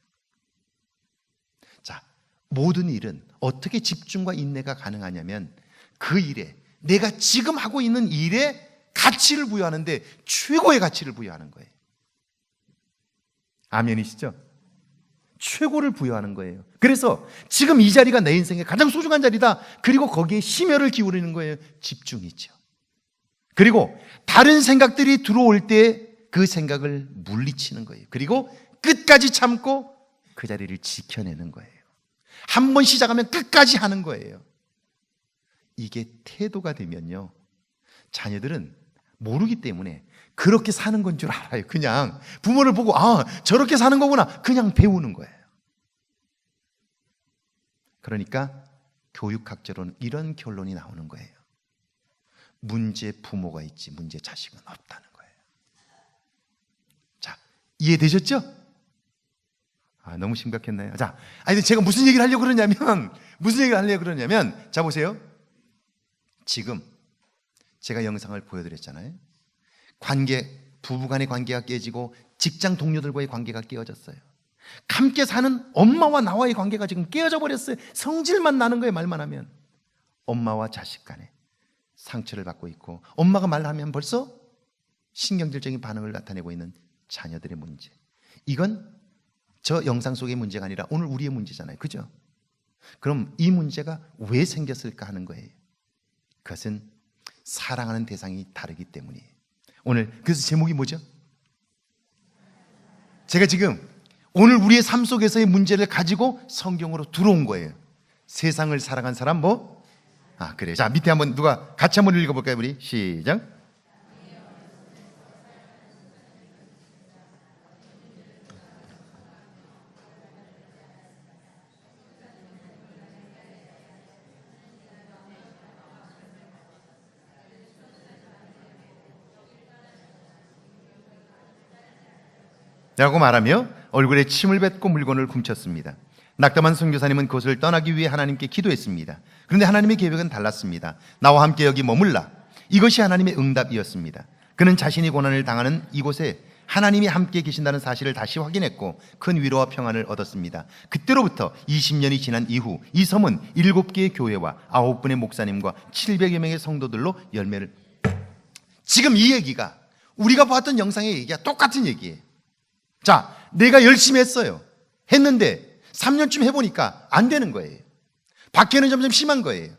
[SPEAKER 1] 자, 모든 일은 어떻게 집중과 인내가 가능하냐면 그 일에, 내가 지금 하고 있는 일에 가치를 부여하는데 최고의 가치를 부여하는 거예요. 아멘이시죠? 최고를 부여하는 거예요. 그래서 지금 이 자리가 내 인생의 가장 소중한 자리다. 그리고 거기에 심혈을 기울이는 거예요. 집중이죠. 그리고 다른 생각들이 들어올 때 그 생각을 물리치는 거예요. 그리고 끝까지 참고 그 자리를 지켜내는 거예요. 한 번 시작하면 끝까지 하는 거예요. 이게 태도가 되면요, 자녀들은 모르기 때문에 그렇게 사는 건 줄 알아요. 그냥 부모를 보고 저렇게 사는 거구나, 그냥 배우는 거예요. 그러니까 교육학적으로는 이런 결론이 나오는 거예요. 문제 부모가 있지 문제 자식은 없다는 거예요. 자, 이해되셨죠? 너무 심각했나요? 자, 제가 무슨 얘기를 하려고 그러냐면 자, 보세요. 지금 제가 영상을 보여드렸잖아요. 부부간의 관계가 깨지고 직장 동료들과의 관계가 깨어졌어요. 함께 사는 엄마와 나와의 관계가 지금 깨어져 버렸어요. 성질만 나는 거예요. 말만 하면. 엄마와 자식 간에, 상처를 받고 있고 엄마가 말하면 벌써 신경질적인 반응을 나타내고 있는 자녀들의 문제. 이건 저 영상 속의 문제가 아니라 오늘 우리의 문제잖아요. 그죠? 그럼 이 문제가 왜 생겼을까 하는 거예요. 그것은 사랑하는 대상이 다르기 때문이에요. 오늘 그래서 제목이 뭐죠? 제가 지금 오늘 우리의 삶 속에서의 문제를 가지고 성경으로 들어온 거예요. 세상을 사랑한 사람 뭐? 그래요. 자, 밑에 한번 누가 같이 한번 읽어볼까요? 우리 시작. 라고 말하며 얼굴에 침을 뱉고 물건을 훔쳤습니다. 낙담한 선교사님은 그것을 떠나기 위해 하나님께 기도했습니다. 그런데 하나님의 계획은 달랐습니다. 나와 함께 여기 머물라. 이것이 하나님의 응답이었습니다. 그는 자신이 고난을 당하는 이곳에 하나님이 함께 계신다는 사실을 다시 확인했고 큰 위로와 평안을 얻었습니다. 그때로부터 20년이 지난 이후 이 섬은 7개의 교회와 9분의 목사님과 700여 명의 성도들로 열매를. 지금 이 얘기가 우리가 봤던 영상의 얘기가 똑같은 얘기예요. 자, 내가 열심히 했는데 3년쯤 해보니까 안 되는 거예요. 밖에는 점점 심한 거예요.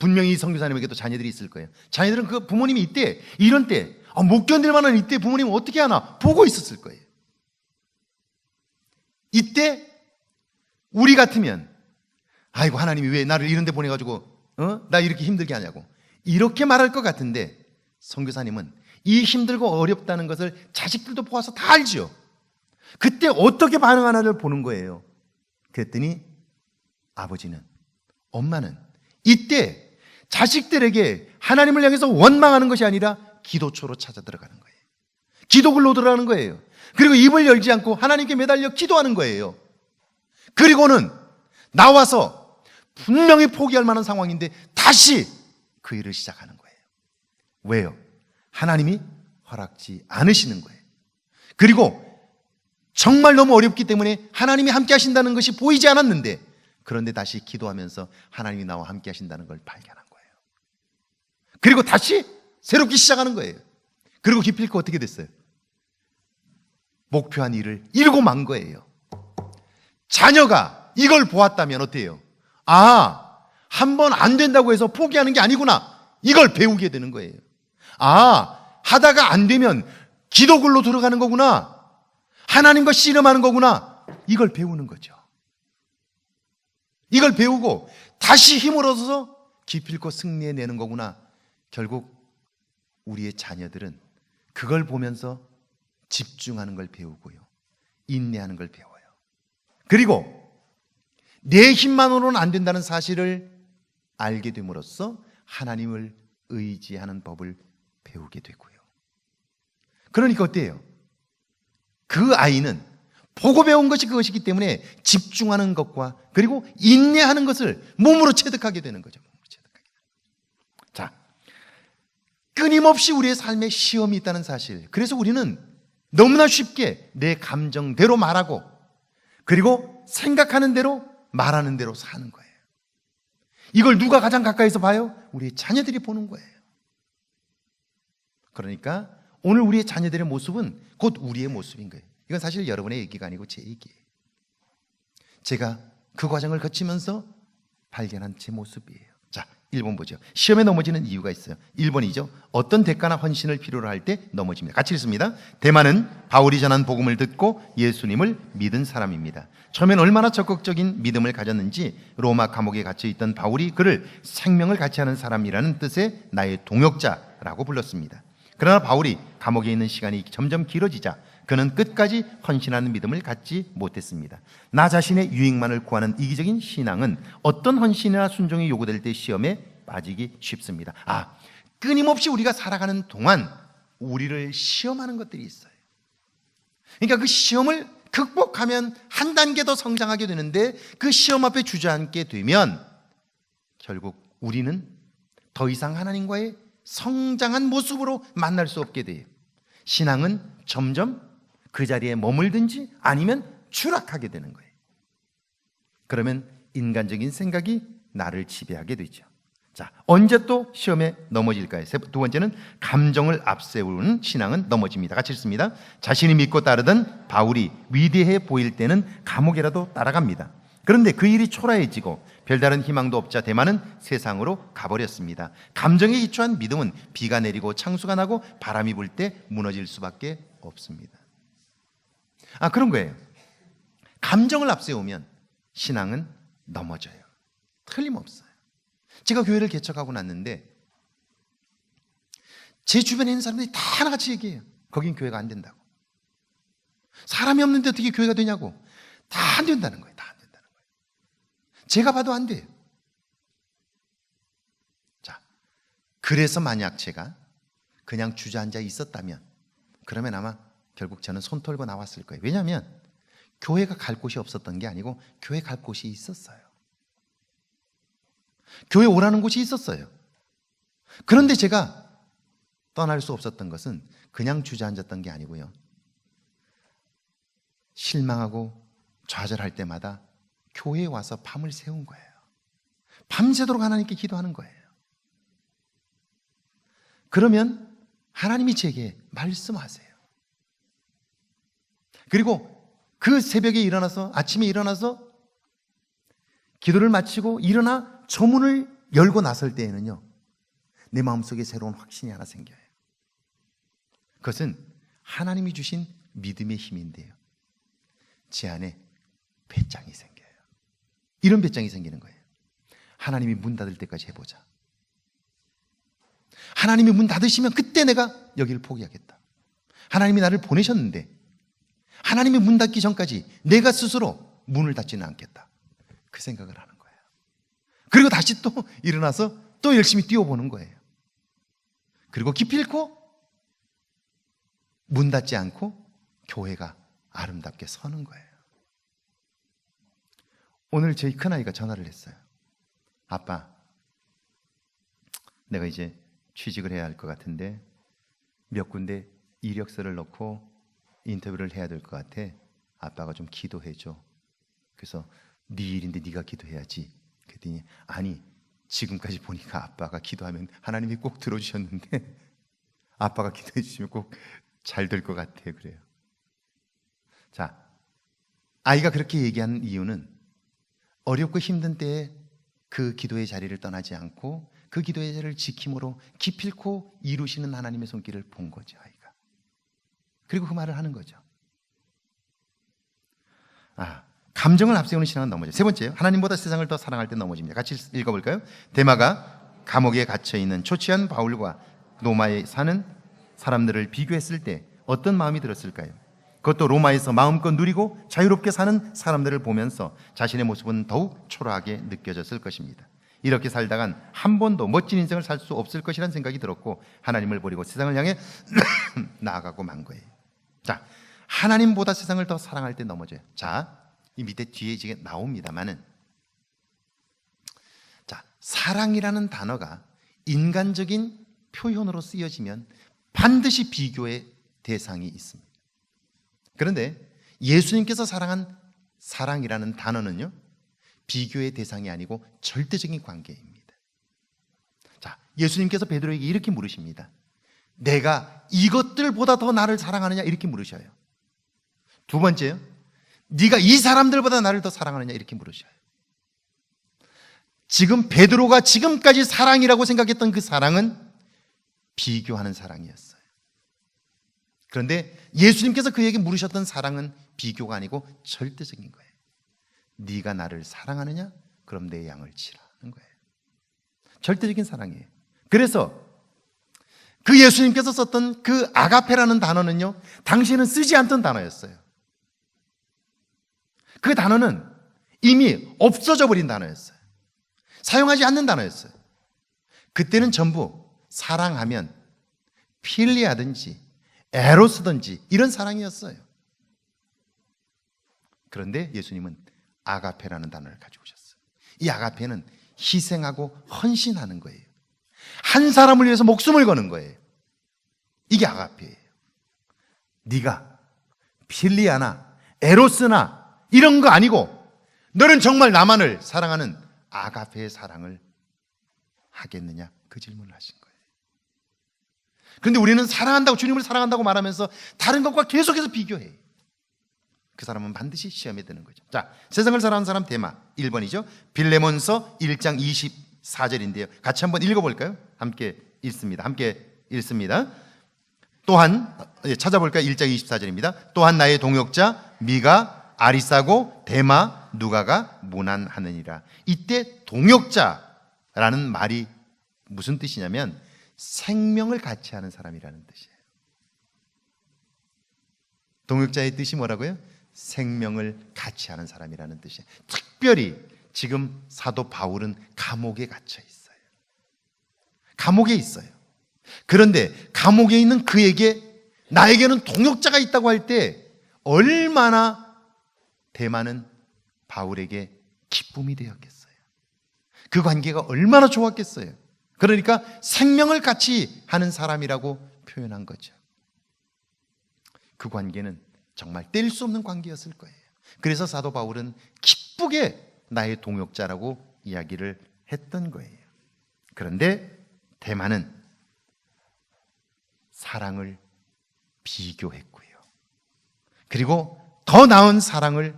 [SPEAKER 1] 분명히 이 선교사님에게도 자녀들이 있을 거예요. 자녀들은 그 부모님이 이때 이런 때 못 견딜 만한 이때 부모님은 어떻게 하나 보고 있었을 거예요. 이때 우리 같으면 아이고 하나님이 왜 나를 이런 데 보내가지고 나 이렇게 힘들게 하냐고 이렇게 말할 것 같은데 선교사님은 이 힘들고 어렵다는 것을 자식들도 보아서 다 알지요. 그때 어떻게 반응하나를 보는 거예요. 그랬더니 아버지는, 엄마는 이때 자식들에게 하나님을 향해서 원망하는 것이 아니라 기도초로 찾아 들어가는 거예요. 기도글로 들어가는 거예요. 그리고 입을 열지 않고 하나님께 매달려 기도하는 거예요. 그리고는 나와서 분명히 포기할 만한 상황인데 다시 그 일을 시작하는 거예요. 왜요? 하나님이 허락지 않으시는 거예요. 그리고 정말 너무 어렵기 때문에 하나님이 함께 하신다는 것이 보이지 않았는데 그런데 다시 기도하면서 하나님이 나와 함께 하신다는 걸 발견한 거예요. 그리고 다시 새롭게 시작하는 거예요. 그리고 기필코 어떻게 됐어요? 목표한 일을 이루고 만 거예요. 자녀가 이걸 보았다면 어때요? 한 번 안 된다고 해서 포기하는 게 아니구나. 이걸 배우게 되는 거예요. 하다가 안 되면 기도글로 들어가는 거구나. 하나님과 씨름하는 거구나. 이걸 배우는 거죠. 이걸 배우고 다시 힘을 얻어서 기필코 승리해내는 거구나. 결국 우리의 자녀들은 그걸 보면서 집중하는 걸 배우고요. 인내하는 걸 배워요. 그리고 내 힘만으로는 안 된다는 사실을 알게 됨으로써 하나님을 의지하는 법을 배우게 되고요. 그러니까 어때요? 그 아이는 보고 배운 것이 그것이기 때문에 집중하는 것과 그리고 인내하는 것을 몸으로 체득하게 되는 거죠. 자, 끊임없이 우리의 삶에 시험이 있다는 사실. 그래서 우리는 너무나 쉽게 내 감정대로 말하고 그리고 생각하는 대로 말하는 대로 사는 거예요. 이걸 누가 가장 가까이서 봐요? 우리 자녀들이 보는 거예요. 그러니까 오늘 우리의 자녀들의 모습은 곧 우리의 모습인 거예요. 이건 사실 여러분의 얘기가 아니고 제 얘기예요. 제가 그 과정을 거치면서 발견한 제 모습이에요. 자, 1번 보죠. 시험에 넘어지는 이유가 있어요. 1번이죠. 어떤 대가나 헌신을 필요로 할 때 넘어집니다. 같이 읽습니다. 대만은 바울이 전한 복음을 듣고 예수님을 믿은 사람입니다. 처음엔 얼마나 적극적인 믿음을 가졌는지 로마 감옥에 갇혀있던 바울이 그를 생명을 같이 하는 사람이라는 뜻의 나의 동역자라고 불렀습니다. 그러나 바울이 감옥에 있는 시간이 점점 길어지자 그는 끝까지 헌신하는 믿음을 갖지 못했습니다. 나 자신의 유익만을 구하는 이기적인 신앙은 어떤 헌신이나 순종이 요구될 때 시험에 빠지기 쉽습니다. 끊임없이 우리가 살아가는 동안 우리를 시험하는 것들이 있어요. 그러니까 그 시험을 극복하면 한 단계 더 성장하게 되는데 그 시험 앞에 주저앉게 되면 결국 우리는 더 이상 하나님과의 성장한 모습으로 만날 수 없게 돼요. 신앙은 점점 그 자리에 머물든지 아니면 추락하게 되는 거예요. 그러면 인간적인 생각이 나를 지배하게 되죠. 자, 언제 또 시험에 넘어질까요? 두 번째는 감정을 앞세우는 신앙은 넘어집니다. 같이 읽습니다. 자신이 믿고 따르던 바울이 위대해 보일 때는 감옥이라도 따라갑니다. 그런데 그 일이 초라해지고 별다른 희망도 없자 대만은 세상으로 가버렸습니다. 감정에 기초한 믿음은 비가 내리고 창수가 나고 바람이 불 때 무너질 수밖에 없습니다. 그런 거예요. 감정을 앞세우면 신앙은 넘어져요. 틀림없어요. 제가 교회를 개척하고 났는데 제 주변에 있는 사람들이 다 하나같이 얘기해요. 거긴 교회가 안 된다고. 사람이 없는데 어떻게 교회가 되냐고. 다 안 된다는 거예요. 다 안 된다는 거예요. 제가 봐도 안 돼요. 자, 그래서 만약 제가 그냥 주저앉아 있었다면 그러면 아마 결국 저는 손 털고 나왔을 거예요. 왜냐하면 교회가 갈 곳이 없었던 게 아니고 교회 갈 곳이 있었어요. 교회 오라는 곳이 있었어요. 그런데 제가 떠날 수 없었던 것은 그냥 주저앉았던 게 아니고요. 실망하고 좌절할 때마다 교회에 와서 밤을 새운 거예요. 밤새도록 하나님께 기도하는 거예요. 그러면 하나님이 제게 말씀하세요. 그리고 그 새벽에 일어나서 아침에 일어나서 기도를 마치고 일어나 조문을 열고 나설 때에는요, 내 마음속에 새로운 확신이 하나 생겨요. 그것은 하나님이 주신 믿음의 힘인데요, 제 안에 배짱이 생겨요. 이런 배짱이 생기는 거예요. 하나님이 문 닫을 때까지 해보자. 하나님이 문 닫으시면 그때 내가 여기를 포기하겠다. 하나님이 나를 보내셨는데 하나님이 문 닫기 전까지 내가 스스로 문을 닫지는 않겠다. 그 생각을 하는 거예요. 그리고 다시 또 일어나서 또 열심히 뛰어보는 거예요. 그리고 기필코 문 닫지 않고 교회가 아름답게 서는 거예요. 오늘 저희 큰아이가 전화를 했어요. 아빠, 내가 이제 취직을 해야 할 것 같은데 몇 군데 이력서를 넣고 인터뷰를 해야 될 것 같아. 아빠가 좀 기도해줘. 그래서 네 일인데 네가 기도해야지. 그랬더니 아니, 지금까지 보니까 아빠가 기도하면 하나님이 꼭 들어주셨는데 아빠가 기도해 주시면 꼭 잘 될 것 같아. 그래요. 자, 아이가 그렇게 얘기한 이유는 어렵고 힘든 때에 그 기도의 자리를 떠나지 않고 그 기도의 자리를 지킴으로 기필코 이루시는 하나님의 손길을 본 거죠, 아이가. 그리고 그 말을 하는 거죠. 감정을 앞세우는 신앙은 넘어져요. 세 번째요, 하나님보다 세상을 더 사랑할 때 넘어집니다. 같이 읽어볼까요? 데마가 감옥에 갇혀있는 초췌한 바울과 로마에 사는 사람들을 비교했을 때 어떤 마음이 들었을까요? 그것도 로마에서 마음껏 누리고 자유롭게 사는 사람들을 보면서 자신의 모습은 더욱 초라하게 느껴졌을 것입니다. 이렇게 살다간 한 번도 멋진 인생을 살 수 없을 것이라는 생각이 들었고 하나님을 버리고 세상을 향해 나아가고 만 거예요. 자, 하나님보다 세상을 더 사랑할 때 넘어져요. 자, 이 밑에 뒤에 이제 나옵니다만은, 자, 사랑이라는 단어가 인간적인 표현으로 쓰여지면 반드시 비교의 대상이 있습니다. 그런데 예수님께서 사랑한 사랑이라는 단어는요, 비교의 대상이 아니고 절대적인 관계입니다. 자, 예수님께서 베드로에게 이렇게 물으십니다. 내가 이것들보다 더 나를 사랑하느냐? 이렇게 물으셔요. 두 번째요, 네가 이 사람들보다 나를 더 사랑하느냐? 이렇게 물으셔요. 지금 베드로가 지금까지 사랑이라고 생각했던 그 사랑은 비교하는 사랑이었어요. 그런데 예수님께서 그에게 물으셨던 사랑은 비교가 아니고 절대적인 거예요. 네가 나를 사랑하느냐? 그럼 내 양을 치라는 거예요. 절대적인 사랑이에요. 그래서 그 예수님께서 썼던 그 아가페라는 단어는요, 당시에는 쓰지 않던 단어였어요. 그 단어는 이미 없어져 버린 단어였어요. 사용하지 않는 단어였어요. 그때는 전부 사랑하면 필리아든지 에로스든지 이런 사랑이었어요. 그런데 예수님은 아가페라는 단어를 가지고 오셨어요. 이 아가페는 희생하고 헌신하는 거예요. 한 사람을 위해서 목숨을 거는 거예요. 이게 아가페예요. 네가 필리아나 에로스나 이런 거 아니고 너는 정말 나만을 사랑하는 아가페의 사랑을 하겠느냐? 그 질문을 하신 거예요. 그런데 우리는 사랑한다고, 주님을 사랑한다고 말하면서 다른 것과 계속해서 비교해요. 그 사람은 반드시 시험에 드는 거죠. 자, 세상을 사랑하는 사람 데마 1번이죠. 빌레몬서 1장 24절인데요. 같이 한번 읽어볼까요? 함께 읽습니다. 또한 찾아볼까요? 1장 24절입니다. 또한 나의 동역자 미가, 아리사고, 데마, 누가가 문안하느니라. 이때 동역자라는 말이 무슨 뜻이냐면 생명을 같이 하는 사람이라는 뜻이에요. 동역자의 뜻이 뭐라고요? 생명을 같이 하는 사람이라는 뜻이에요. 특별히 지금 사도 바울은 감옥에 갇혀 있어요. 감옥에 있어요. 그런데 감옥에 있는 그에게 나에게는 동역자가 있다고 할 때 얼마나 데마는 바울에게 기쁨이 되었겠어요. 그 관계가 얼마나 좋았겠어요. 그러니까 생명을 같이 하는 사람이라고 표현한 거죠. 그 관계는 정말 뗄 수 없는 관계였을 거예요. 그래서 사도 바울은 기쁘게 나의 동역자라고 이야기를 했던 거예요. 그런데 데마는 사랑을 비교했고요. 그리고 더 나은 사랑을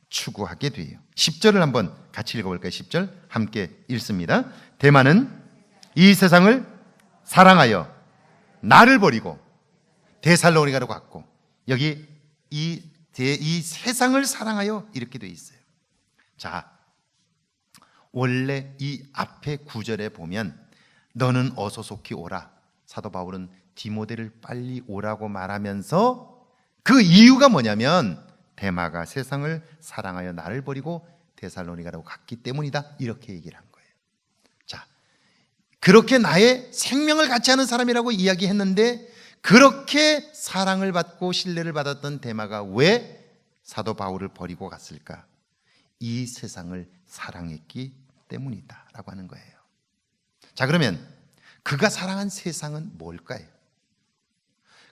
[SPEAKER 1] 추구하게 돼요. 10절을 한번 같이 읽어볼까요? 10절 함께 읽습니다. 데마는 이 세상을 사랑하여 나를 버리고 데살로니가로 갔고, 여기 이 세상을 사랑하여 이렇게 돼 있어요. 자, 원래 이 앞에 9절에 보면 너는 어서 속히 오라, 사도 바울은 디모데를 빨리 오라고 말하면서 그 이유가 뭐냐면 데마가 세상을 사랑하여 나를 버리고 데살로니가로 갔기 때문이다, 이렇게 얘기를 한 거예요. 자, 그렇게 나의 생명을 같이 하는 사람이라고 이야기했는데 그렇게 사랑을 받고 신뢰를 받았던 데마가 왜 사도 바울을 버리고 갔을까? 이 세상을 사랑했기 때문이다 라고 하는 거예요. 자, 그러면 그가 사랑한 세상은 뭘까요?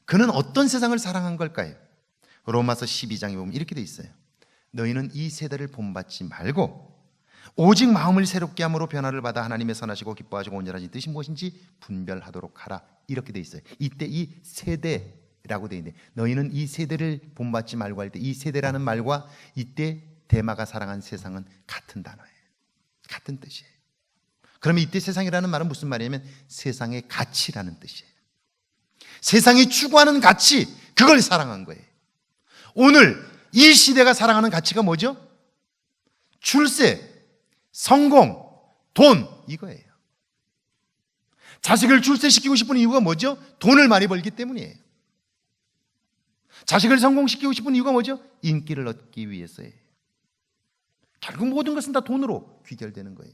[SPEAKER 1] 그는 어떤 세상을 사랑한 걸까요? 로마서 12장에 보면 이렇게 돼 있어요. 너희는 이 세대를 본받지 말고 오직 마음을 새롭게 함으로 변화를 받아 하나님의 선하시고 기뻐하시고 온전하신 뜻이 무엇인지 분별하도록 하라, 이렇게 돼 있어요. 이때 이 세대라고 돼 있는데 너희는 이 세대를 본받지 말고 할 때 이 세대라는 말과 이때 데마가 사랑한 세상은 같은 단어예요. 같은 뜻이에요. 그러면 이때 세상이라는 말은 무슨 말이냐면 세상의 가치라는 뜻이에요. 세상이 추구하는 가치, 그걸 사랑한 거예요. 오늘 이 시대가 사랑하는 가치가 뭐죠? 출세, 성공, 돈, 이거예요. 자식을 출세시키고 싶은 이유가 뭐죠? 돈을 많이 벌기 때문이에요. 자식을 성공시키고 싶은 이유가 뭐죠? 인기를 얻기 위해서예요. 결국 모든 것은 다 돈으로 귀결되는 거예요.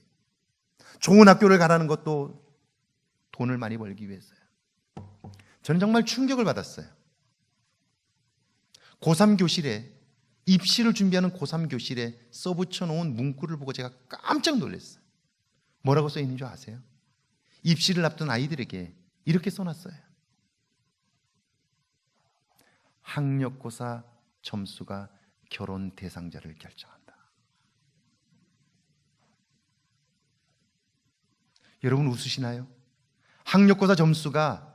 [SPEAKER 1] 좋은 학교를 가라는 것도 돈을 많이 벌기 위해서요. 저는 정말 충격을 받았어요. 고3 교실에, 입시를 준비하는 고3 교실에 써붙여 놓은 문구를 보고 제가 깜짝 놀랐어요. 뭐라고 써 있는 줄 아세요? 입시를 앞둔 아이들에게 이렇게 써놨어요. 학력고사 점수가 결혼 대상자를 결정한다. 여러분 웃으시나요? 학력고사 점수가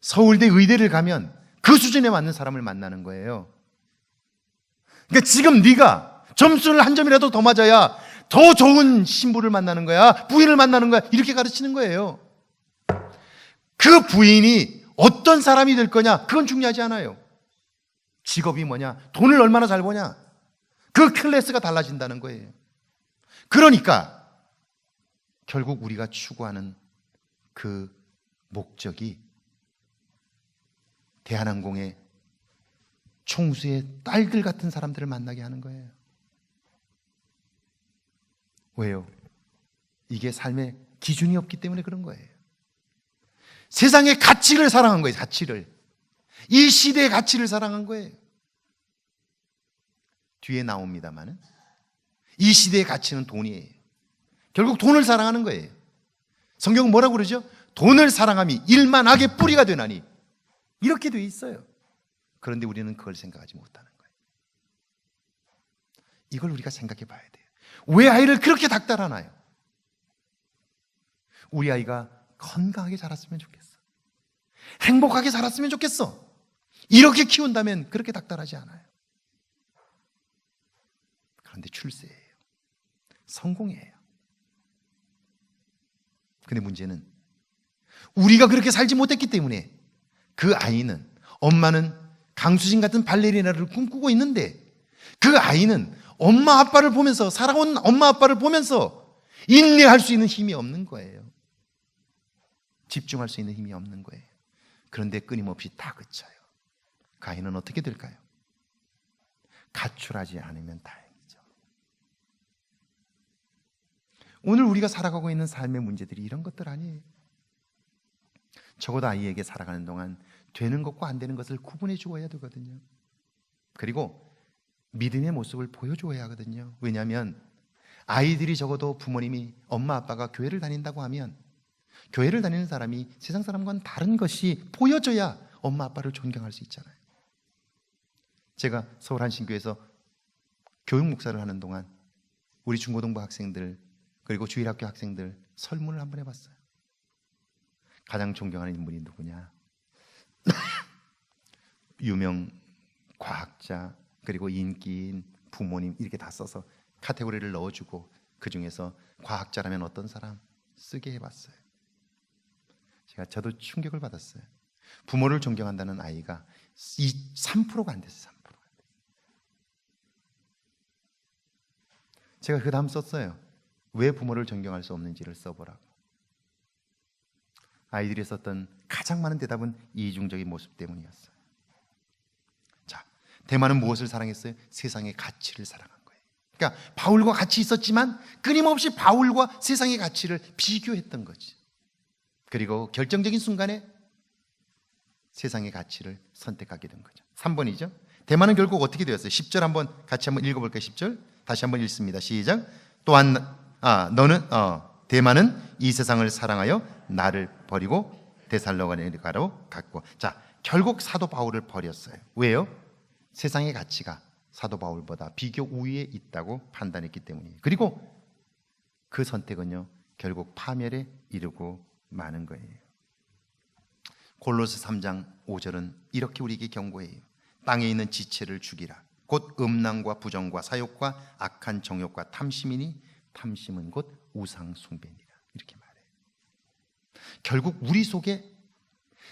[SPEAKER 1] 서울대 의대를 가면 그 수준에 맞는 사람을 만나는 거예요. 그러니까 지금 네가 점수를 한 점이라도 더 맞아야 더 좋은 신부를 만나는 거야, 부인을 만나는 거야, 이렇게 가르치는 거예요. 그 부인이 어떤 사람이 될 거냐, 그건 중요하지 않아요. 직업이 뭐냐, 돈을 얼마나 잘 버냐, 그 클래스가 달라진다는 거예요. 그러니까 결국 우리가 추구하는 그 목적이 대한항공의 총수의 딸들 같은 사람들을 만나게 하는 거예요. 왜요? 이게 삶의 기준이 없기 때문에 그런 거예요. 세상의 가치를 사랑한 거예요. 가치를. 이 시대의 가치를 사랑한 거예요. 뒤에 나옵니다마는 이 시대의 가치는 돈이에요. 결국 돈을 사랑하는 거예요. 성경은 뭐라고 그러죠? 돈을 사랑함이 일만 악의 뿌리가 되나니, 이렇게 돼 있어요. 그런데 우리는 그걸 생각하지 못하는 거예요. 이걸 우리가 생각해 봐야 돼요. 왜 아이를 그렇게 닥달하나요? 우리 아이가 건강하게 자랐으면 좋겠어. 행복하게 자랐으면 좋겠어. 이렇게 키운다면 그렇게 닥달하지 않아요. 그런데 출세예요. 성공이에요. 근데 문제는 우리가 그렇게 살지 못했기 때문에 그 아이는, 엄마는 강수진 같은 발레리나를 꿈꾸고 있는데 그 아이는 엄마 아빠를 보면서, 살아온 엄마 아빠를 보면서 인내할 수 있는 힘이 없는 거예요. 집중할 수 있는 힘이 없는 거예요. 그런데 끊임없이 다그쳐요. 그 아이는 어떻게 될까요? 가출하지 않으면 다행이죠. 오늘 우리가 살아가고 있는 삶의 문제들이 이런 것들 아니에요. 적어도 아이에게 살아가는 동안 되는 것과 안 되는 것을 구분해 주어야 되거든요. 그리고 믿음의 모습을 보여줘야 하거든요. 왜냐하면 아이들이 적어도 부모님이, 엄마 아빠가 교회를 다닌다고 하면 교회를 다니는 사람이 세상 사람과는 다른 것이 보여져야 엄마 아빠를 존경할 수 있잖아요. 제가 서울 한신교에서 교육 목사를 하는 동안 우리 중고등부 학생들 그리고 주일학교 학생들 설문을 한번 해봤어요. 가장 존경하는 인물이 누구냐? 유명 과학자 그리고 인기인, 부모님 이렇게 다 써서 카테고리를 넣어주고 그 중에서 과학자라면 어떤 사람 쓰게 해봤어요. 저도 충격을 받았어요. 부모를 존경한다는 아이가 3%가 안 됐어요. 3%가 안 됐어요. 제가 그 다음 썼어요. 왜 부모를 존경할 수 없는지를 써보라고. 아이들이 썼던 가장 많은 대답은 이중적인 모습 때문이었어요. 자, 대만은 무엇을 사랑했어요? 세상의 가치를 사랑한 거예요. 그러니까 바울과 같이 있었지만 끊임없이 바울과 세상의 가치를 비교했던 거지. 그리고 결정적인 순간에 세상의 가치를 선택하게 된 거죠. 3번이죠. 대만은 결국 어떻게 되었어요? 10절 한번 같이 한번 읽어볼까요? 10절 다시 한번 읽습니다. 시작. 또한 대만은 이 세상을 사랑하여 나를 버리고 데살로니가로 갔고. 자, 결국 사도 바울을 버렸어요. 왜요? 세상의 가치가 사도 바울보다 비교 우위에 있다고 판단했기 때문이에요. 그리고 그 선택은요, 결국 파멸에 이르고 마는 거예요. 골로새 3장 5절은 이렇게 우리에게 경고해요. 땅에 있는 지체를 죽이라. 곧 음란과 부정과 사욕과 악한 정욕과 탐심이니 탐심은 곧 우상 숭배니라. 이렇게 말해요. 결국 우리 속에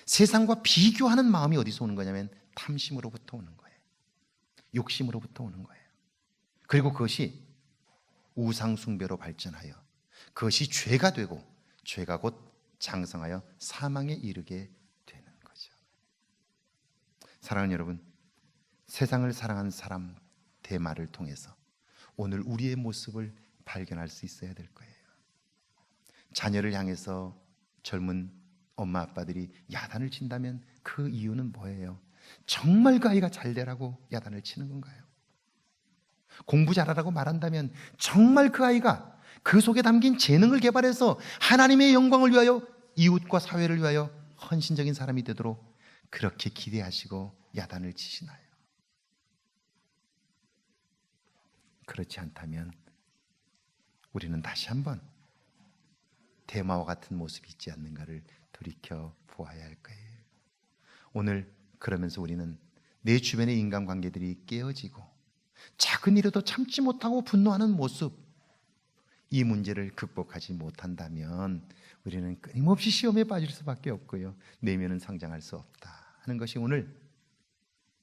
[SPEAKER 1] 세상과 비교하는 마음이 어디서 오는 거냐면 탐심으로부터 오는 거예요. 욕심으로부터 오는 거예요. 그리고 그것이 우상 숭배로 발전하여 그것이 죄가 되고 죄가 곧 장성하여 사망에 이르게 되는 거죠. 사랑하는 여러분, 세상을 사랑하는 사람 대마를 통해서 오늘 우리의 모습을 발견할 수 있어야 될 거예요. 자녀를 향해서 젊은 엄마 아빠들이 야단을 친다면 그 이유는 뭐예요? 정말 그 아이가 잘 되라고 야단을 치는 건가요? 공부 잘하라고 말한다면 정말 그 아이가 그 속에 담긴 재능을 개발해서 하나님의 영광을 위하여 이웃과 사회를 위하여 헌신적인 사람이 되도록 그렇게 기대하시고 야단을 치시나요? 그렇지 않다면 우리는 다시 한번 대마와 같은 모습이 있지 않는가를 돌이켜 보아야 할 거예요. 오늘 그러면서 우리는 내 주변의 인간관계들이 깨어지고 작은 일에도 참지 못하고 분노하는 모습, 이 문제를 극복하지 못한다면 우리는 끊임없이 시험에 빠질 수밖에 없고요, 내면은 성장할 수 없다 하는 것이 오늘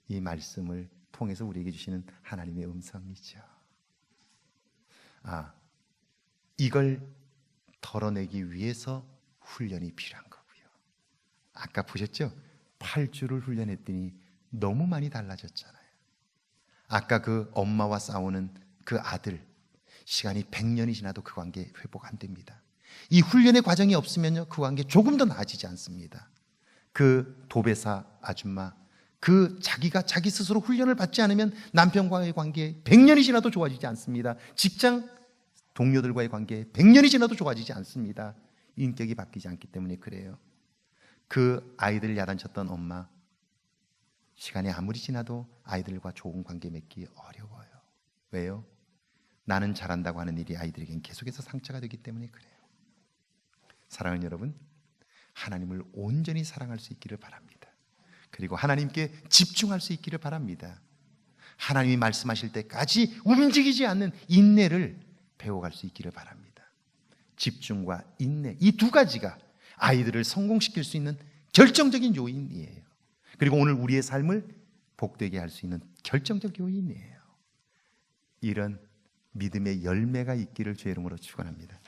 [SPEAKER 1] 이 말씀을 통해서 우리에게 주시는 하나님의 음성이죠. 이걸 덜어내기 위해서 훈련이 필요한 거고요. 아까 보셨죠? 8주를 훈련했더니 너무 많이 달라졌잖아요. 아까 그 엄마와 싸우는 그 아들, 시간이 100년이 지나도 그 관계 회복 안 됩니다. 이 훈련의 과정이 없으면요, 그 관계 조금 더 나아지지 않습니다. 그 도배사 아줌마, 그 자기가 자기 스스로 훈련을 받지 않으면 남편과의 관계 100년이 지나도 좋아지지 않습니다. 직장 동료들과의 관계 100년이 지나도 좋아지지 않습니다. 인격이 바뀌지 않기 때문에 그래요. 그 아이들을 야단쳤던 엄마, 시간이 아무리 지나도 아이들과 좋은 관계 맺기 어려워요. 왜요? 나는 잘한다고 하는 일이 아이들에겐 계속해서 상처가 되기 때문에 그래요. 사랑하는 여러분, 하나님을 온전히 사랑할 수 있기를 바랍니다. 그리고 하나님께 집중할 수 있기를 바랍니다. 하나님이 말씀하실 때까지 움직이지 않는 인내를 배워갈 수 있기를 바랍니다. 집중과 인내, 이 두 가지가 아이들을 성공시킬 수 있는 결정적인 요인이에요. 그리고 오늘 우리의 삶을 복되게 할 수 있는 결정적 요인이에요. 이런 믿음의 열매가 있기를 주의 이름으로 축원합니다.